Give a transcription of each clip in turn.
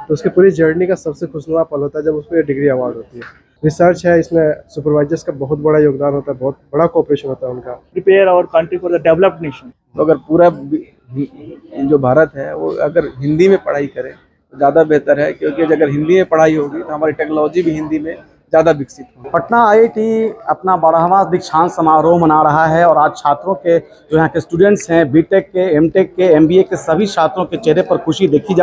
तो उसकी पूरी जर्नी का सबसे खुशनुमा पल होता है जब उसको ये डिग्री अवार्ड होती है। रिसर्च है, इसमें सुपरवाइजर्स का बहुत बड़ा योगदान होता है, बहुत बड़ा कोऑपरेशन होता है उनका। prepare our country for the developed nation. तो अगर पूरा जो भारत है वो अगर हिंदी में पढ़ाई करे तो ज़्यादा बेहतर है, क्योंकि अगर हिंदी में पढ़ाई होगी तो हमारी टेक्नोलॉजी भी हिंदी में ज़्यादा विकसित होगी। पटना आईआईटी अपना 12वां दीक्षांत समारोह मना रहा है और आज छात्रों के जो यहाँ के स्टूडेंट्स हैं, बीटेक के, एमटेक के, एमबीए के सभी छात्रों के चेहरे पर खुशी देखी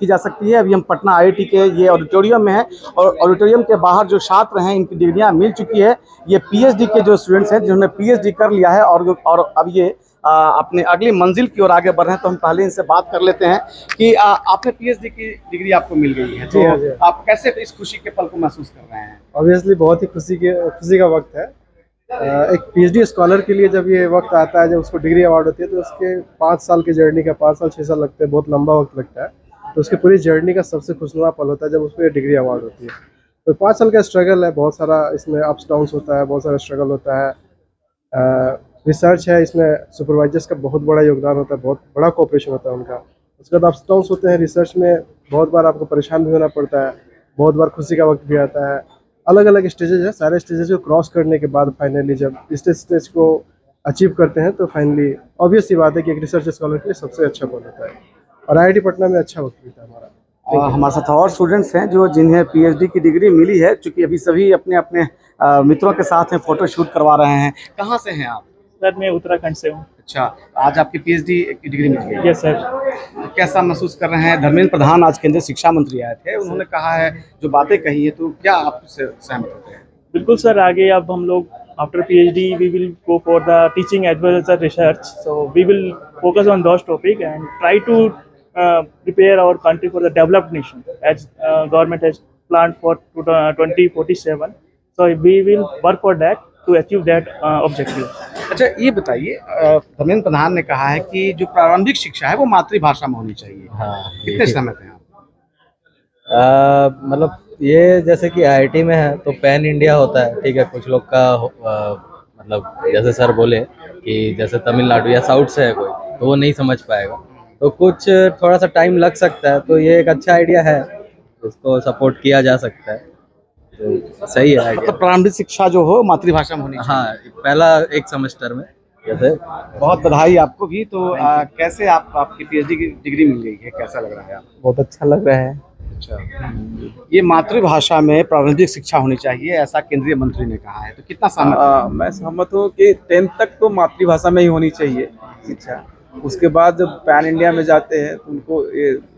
जा सकती है। अभी हम पटना आईआईटी के ये ऑडिटोरियम में हैं और ऑडिटोरियम के बाहर जो छात्र हैं इनकी डिग्रियां मिल चुकी है। ये पीएचडी के जो स्टूडेंट्स हैं जिन्होंने पीएचडी कर लिया है और अब ये अपने अगली मंजिल की ओर आगे बढ़ रहे हैं। तो हम पहले इनसे बात कर लेते हैं कि आपने पीएचडी की डिग्री आपको मिल गई है, जी हाँ, जी तो हाँ। आप कैसे इस खुशी के पल को महसूस कर रहे हैं? ऑब्वियसली बहुत ही खुशी का वक्त है। एक पीएचडी स्कॉलर के लिए जब ये वक्त आता है, जब उसको डिग्री अवार्ड होती है, तो उसके 5 साल की जर्नी का 5 साल 6 साल लगते हैं, बहुत लंबा वक्त लगता है। तो उसकी पूरी जर्नी का सबसे खुशनुमा पल होता है जब उसको ये डिग्री अवार्ड होती है। तो 5 साल का स्ट्रगल है, बहुत सारा इसमें अप्स डाउन्स होता है, बहुत सारा स्ट्रगल होता है। रिसर्च है, इसमें सुपरवाइजर्स का बहुत बड़ा योगदान होता है, बहुत बड़ा कोऑपरेशन होता है उनका। उसके बाद अप्स डाउन्स होते हैं रिसर्च में, बहुत बार आपको परेशान भी होना पड़ता है, बहुत बार खुशी का वक्त भी आता है। अलग अलग स्टेजेस है, सारे स्टेजेस को क्रॉस करने के बाद फाइनली जब इस स्टेज को अचीव करते हैं तो फाइनली ऑब्वियस सी बात है कि एक रिसर्च स्कॉलर के लिए सबसे अच्छा पल होता है। और आईआईटी पटना में अच्छा वक्त बीता हमारा। हमारे साथ और स्टूडेंट्स हैं जो जिन्हें पीएचडी की डिग्री मिली है, चूंकि अभी सभी अपने अपने मित्रों के साथ में फोटो शूट करवा रहे हैं। कहाँ से हैं आप? सर मैं उत्तराखंड से हूँ। अच्छा, आज आपकी पीएचडी की डिग्री मिल गई है। Yes sir. कैसा महसूस कर रहे हैं? धर्मेंद्र प्रधान आज केंद्रीय शिक्षा मंत्री आए थे, उन्होंने कहा है जो बातें कही है, तो क्या आप उससे सहमत होते हैं? बिल्कुल सर, आगे अब हम लोग after PhD we will go for the teaching as well as the research, so we will focus on those topic and try to prepare our country for the developed nation as government has planned for 2047, so we will work for that to achieve that objective. अच्छा, ये बताइए, धर्मेंद्र प्रधान ने कहा है कि जो प्रारंभिक शिक्षा है वो मातृभाषा में होनी चाहिए। हाँ, कितने सहमत हैं आप? मतलब ये जैसे कि आईआईटी में है तो पैन इंडिया होता है, ठीक है। कुछ लोग का मतलब जैसे सर बोले कि जैसे तमिलनाडु या साउथ से है कोई, तो वो नहीं समझ पाएगा, तो कुछ थोड़ा सा टाइम लग सकता है। तो ये एक अच्छा आइडिया है, इसको सपोर्ट किया जा सकता है, तो सही है आइडिया। मतलब प्रारंभिक शिक्षा जो हो मातृभाषा में होनी चाहिए। हाँ, पहला एक सेमेस्टर में जैसे। बहुत बधाई आपको भी। तो कैसे आपकी पीएचडी की डिग्री मिल गई है, कैसा लग रहा है आपको? बहुत अच्छा लग रहा है। अच्छा, ये मातृभाषा में प्रारंभिक शिक्षा होनी चाहिए, ऐसा केंद्रीय मंत्री ने कहा है, तो कितना सहमत है? मैं सहमत हूँ कि 10th तक तो मातृभाषा में ही होनी चाहिए शिक्षा। उसके बाद जब पैन इंडिया में जाते हैं तो उनको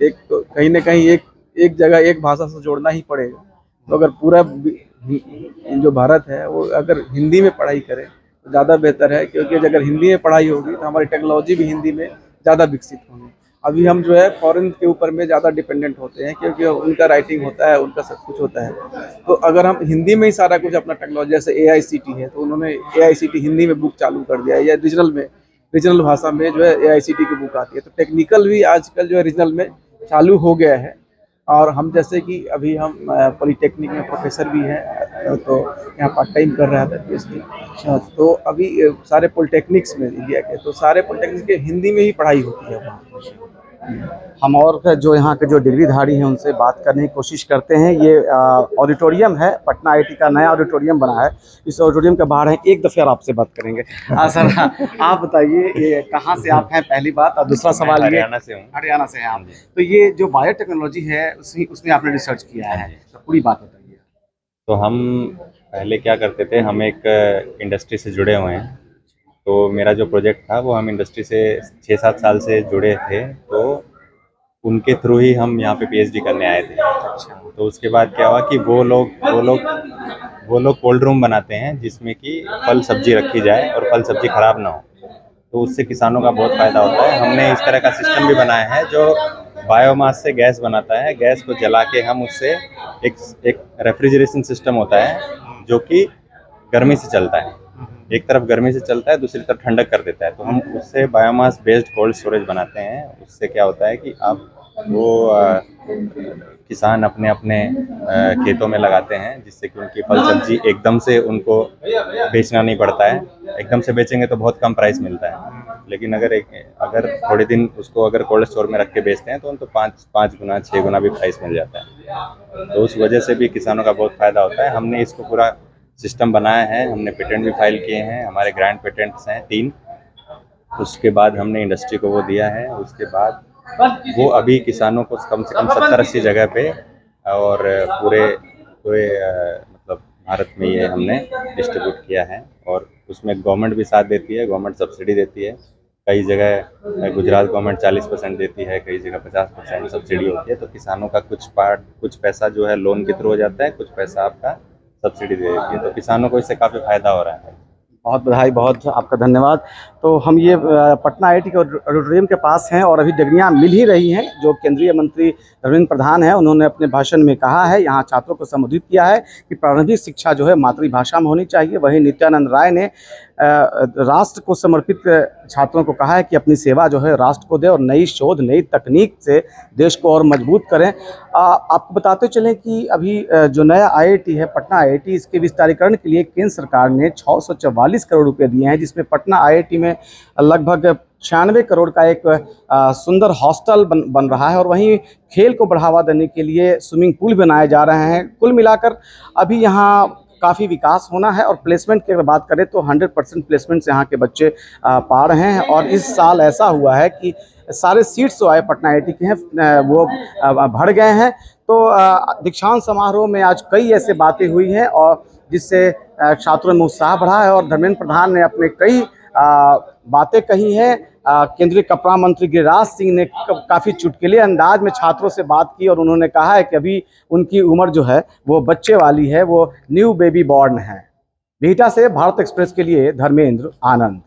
एक तो कहीं ना कहीं एक जगह एक भाषा से जोड़ना ही पड़ेगा। तो अगर पूरा जो भारत है वो अगर हिंदी में पढ़ाई करे तो ज़्यादा बेहतर है, क्योंकि अगर हिंदी में पढ़ाई होगी तो हमारी टेक्नोलॉजी भी हिंदी में ज़्यादा विकसित होगी। अभी हम जो है फॉरेन के ऊपर में ज़्यादा डिपेंडेंट होते हैं, क्योंकि उनका राइटिंग होता है, उनका सब कुछ होता है। तो अगर हम हिंदी में ही सारा कुछ अपना टेक्नोलॉजी, जैसे AICT है तो उन्होंने AICT हिंदी में बुक चालू कर दिया है, या रीजनल भाषा में जो है AICT की बुक आती है। तो टेक्निकल भी आजकल जो है रीजनल में चालू हो गया है। और हम जैसे कि अभी हम पॉलिटेक्निक में प्रोफेसर भी हैं, तो यहाँ पार्ट टाइम कर रहा था पीएचडी। तो अभी सारे पॉलिटेक्निक्स में इंडिया के, तो सारे पॉलिटेक्निक्स के हिंदी में ही पढ़ाई होती है वहाँ। हम और जो यहाँ के जो डिग्रीधारी हैं उनसे बात करने की कोशिश करते हैं। ये ऑडिटोरियम है, पटना आईआईटी का नया ऑडिटोरियम बना है। इस ऑडिटोरियम के बाहर हैं, एक दफे और आपसे बात करेंगे। सर, आप बताइए ये कहाँ से आप हैं, पहली बात, और दूसरा सवाल ये, हरियाणा से हूँ। हरियाणा से हैं आप। तो ये जो बायोटेक्नोलॉजी है उसमें आपने रिसर्च किया है, तो पूरी बात बताइए। तो हम पहले क्या करते थे, हम एक इंडस्ट्री से जुड़े हुए हैं। तो मेरा जो प्रोजेक्ट था वो हम इंडस्ट्री से 6-7 साल से जुड़े थे, तो उनके थ्रू ही हम यहाँ पे पीएचडी करने आए थे। तो उसके बाद क्या हुआ कि वो लोग कोल्ड रूम बनाते हैं जिसमें कि फल सब्जी रखी जाए और फल सब्जी खराब ना हो, तो उससे किसानों का बहुत फ़ायदा होता है। हमने इस तरह का सिस्टम भी बनाया है जो बायोमास से गैस बनाता है। गैस को जला के हम उससे एक रेफ्रिजरेशन सिस्टम होता है जो कि गर्मी से चलता है, एक तरफ गर्मी से चलता है, दूसरी तरफ ठंडक कर देता है। तो हम उससे बायोमास बेस्ड कोल्ड स्टोरेज बनाते हैं। उससे क्या होता है कि आप वो किसान अपने अपने खेतों में लगाते हैं, जिससे कि उनकी फल सब्जी एकदम से उनको बेचना नहीं पड़ता है। एकदम से बेचेंगे तो बहुत कम प्राइस मिलता है, लेकिन अगर थोड़े दिन उसको अगर कोल्ड स्टोर में रख के बेचते हैं तो उनको 5 गुना 6 गुना भी प्राइस मिल जाता है। तो उस वजह से भी किसानों का बहुत फायदा होता है। हमने इसको पूरा सिस्टम बनाया है, हमने पेटेंट भी फाइल किए हैं, हमारे ग्रांड पेटेंट्स हैं 3। उसके बाद हमने इंडस्ट्री को वो दिया है। उसके बाद वो अभी किसानों को कम से कम 70-80 जगह पे और पूरे पूरे मतलब भारत में ये हमने डिस्ट्रीब्यूट किया है। और उसमें गवर्नमेंट भी साथ देती है, गवर्नमेंट सब्सिडी देती है। कई जगह गुजरात गवर्नमेंट 40% देती है, कई जगह 50% सब्सिडी होती है। तो किसानों का कुछ पैसा जो है लोन के थ्रू हो जाता है, कुछ पैसा आपका सब्सिडी दे देती है। तो किसानों को इससे काफ़ी फायदा हो रहा है। बहुत बधाई, बहुत आपका धन्यवाद। तो हम ये पटना आईआईटी के ऑडिटोरियम के पास हैं और अभी डिग्रियां मिल ही रही हैं। जो केंद्रीय मंत्री धर्मेंद्र प्रधान हैं, उन्होंने अपने भाषण में कहा है, यहाँ छात्रों को संबोधित किया है कि प्रारंभिक शिक्षा जो है मातृभाषा में होनी चाहिए। वहीं नित्यानंद राय ने राष्ट्र को समर्पित छात्रों को कहा है कि अपनी सेवा जो है राष्ट्र को दे और नई शोध नई तकनीक से देश को और मजबूत करें। आपको बताते चलें कि अभी जो नया आईआईटी है पटना आईआईटी, इसके विस्तारीकरण के लिए केंद्र सरकार ने 644 करोड़ रुपए दिए हैं, जिसमें पटना आईआईटी में लगभग 96 करोड़ का एक सुंदर हॉस्टल बन रहा है और वहीं खेल को बढ़ावा देने के लिए स्विमिंग पूल बनाए जा रहे हैं। कुल मिलाकर अभी यहाँ काफ़ी विकास होना है। और प्लेसमेंट की अगर बात करें तो 100% प्लेसमेंट्स यहाँ के बच्चे पा रहे हैं। और इस साल ऐसा हुआ है कि सारे सीट्स जो आए पटना आईआईटी के हैं वो भर गए हैं। तो दीक्षांत समारोह में आज कई ऐसे बातें हुई हैं और जिससे छात्रों में उत्साह बढ़ा है। और धर्मेंद्र प्रधान ने अपने कई बातें कही हैं। केंद्रीय कपड़ा मंत्री गिरिराज सिंह ने काफ़ी चुटकुले अंदाज में छात्रों से बात की और उन्होंने कहा है कि अभी उनकी उम्र जो है वो बच्चे वाली है, वो न्यू बेबी बॉर्न है। बिहटा से भारत एक्सप्रेस के लिए धर्मेंद्र आनंद।